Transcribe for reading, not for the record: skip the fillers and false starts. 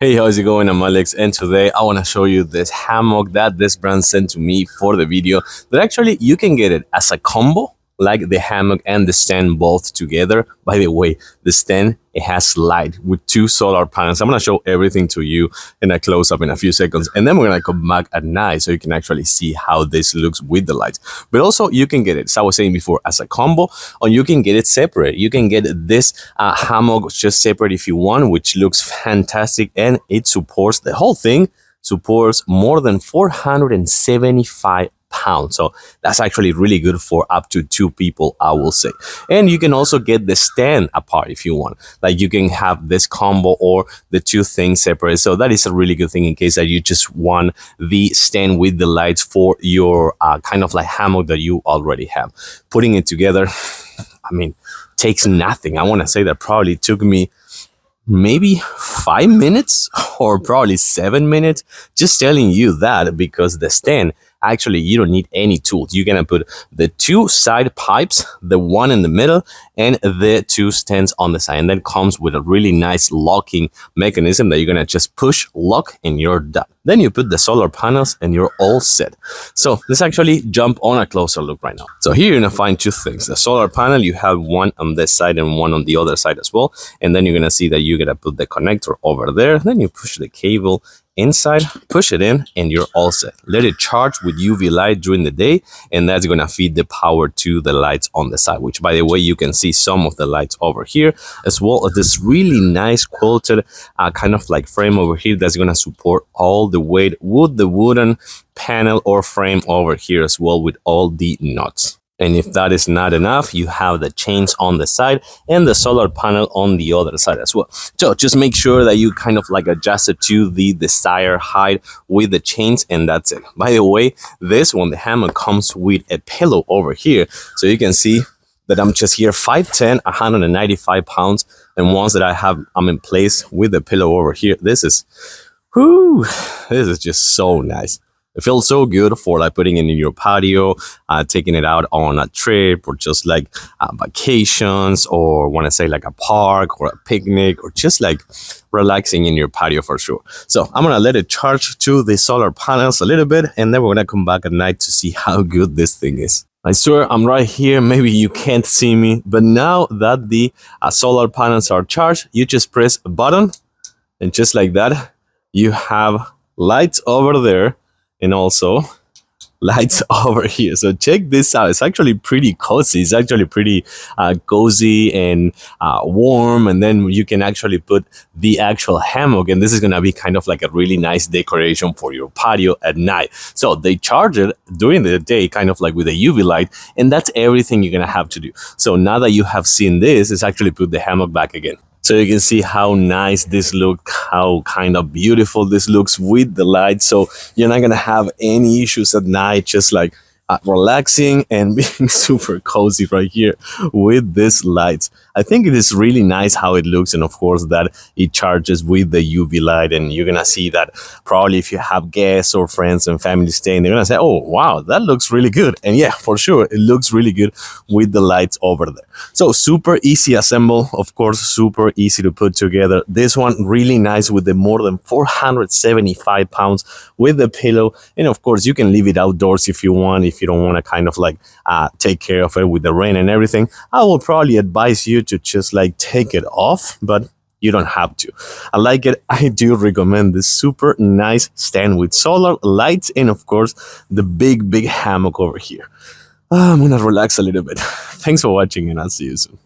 Hey, how's it going? I'm Alex, and today I want to show you this hammock that this brand sent to me for the video. That actually you can get it as a combo, like the hammock and the stand both together. By the way, the stand, it has light with 2 solar panels. I'm going to show everything to you in a close-up in a few seconds, and then we're going to come back at night so you can actually see how this looks with the lights. But also you can get it, as I was saying before, as a combo, or you can get it separate. You can get this hammock just separate if you want, which looks fantastic, and it supports the whole thing, supports more than 475 pounds. So that's actually really good for up to 2 people, I will say. And you can also get the stand apart if you want. Like you can have this combo or the 2 things separate. So that is a really good thing in case that you just want the stand with the lights for your kind of like hammock that you already have. Putting it together, I mean, takes nothing. I want to say that probably took me maybe 5 minutes or probably 7 minutes, just telling you that, because the stand, actually you don't need any tools. You're gonna put the 2 side pipes, the one in the middle and the 2 stands on the side, and that comes with a really nice locking mechanism that you're gonna just push, lock, and you're done. Then you put the solar panels and you're all set. So let's actually jump on a closer look right now. So here you're gonna find 2 things. The solar panel, you have one on this side and one on the other side as well, and then you're gonna see that you're gonna put the connector over there. Then you push the cable inside, push it in, and you're all set. Let it charge with UV light during the day, and that's gonna feed the power to the lights on the side, which, by the way, you can see some of the lights over here, as well as this really nice quilted kind of like frame over here that's gonna support all the weight with the wooden panel or frame over here as well, with all the nuts. And if that is not enough, you have the chains on the side and the solar panel on the other side as well. So just make sure that you kind of like adjust it to the desired height with the chains, and that's it. By the way, this one, the hammock, comes with a pillow over here. So you can see that I'm just here 5'10", 195 pounds. And once that I'm in place with the pillow over here, this is just so nice. It feels so good for like putting it in your patio, taking it out on a trip, or just like vacations, or want to say like a park or a picnic, or just like relaxing in your patio for sure. So I'm gonna let it charge to the solar panels a little bit, and then we're gonna come back at night to see how good this thing is. I swear I'm right here. Maybe you can't see me, but now that the solar panels are charged, you just press a button, and just like that, you have lights over there and also lights over here. So check this out. It's actually pretty cozy. It's actually pretty cozy and warm, and then you can actually put the actual hammock, and this is gonna be kind of like a really nice decoration for your patio at night. So they charge it during the day, kind of like with a UV light, and that's everything you're gonna have to do. So now that you have seen this, it's actually put the hammock back again. So you can see how nice this looks, how kind of beautiful this looks with the lights. So you're not gonna have any issues at night, just like relaxing and being super cozy right here with these lights. I think it is really nice how it looks, and of course that it charges with the UV light, and you're gonna see that probably if you have guests or friends and family staying, they're gonna say, oh wow, that looks really good. And yeah, for sure it looks really good with the lights over there. So super easy assemble, of course, super easy to put together. This one really nice with the more than 475 pounds with the pillow, and of course you can leave it outdoors if you want, if you don't want to kind of like take care of it with the rain and everything. I will probably advise you to just like take it off, but you don't have to. I like it. I do recommend this super nice stand with solar lights, and of course the big hammock over here. I'm gonna relax a little bit. Thanks for watching, and I'll see you soon.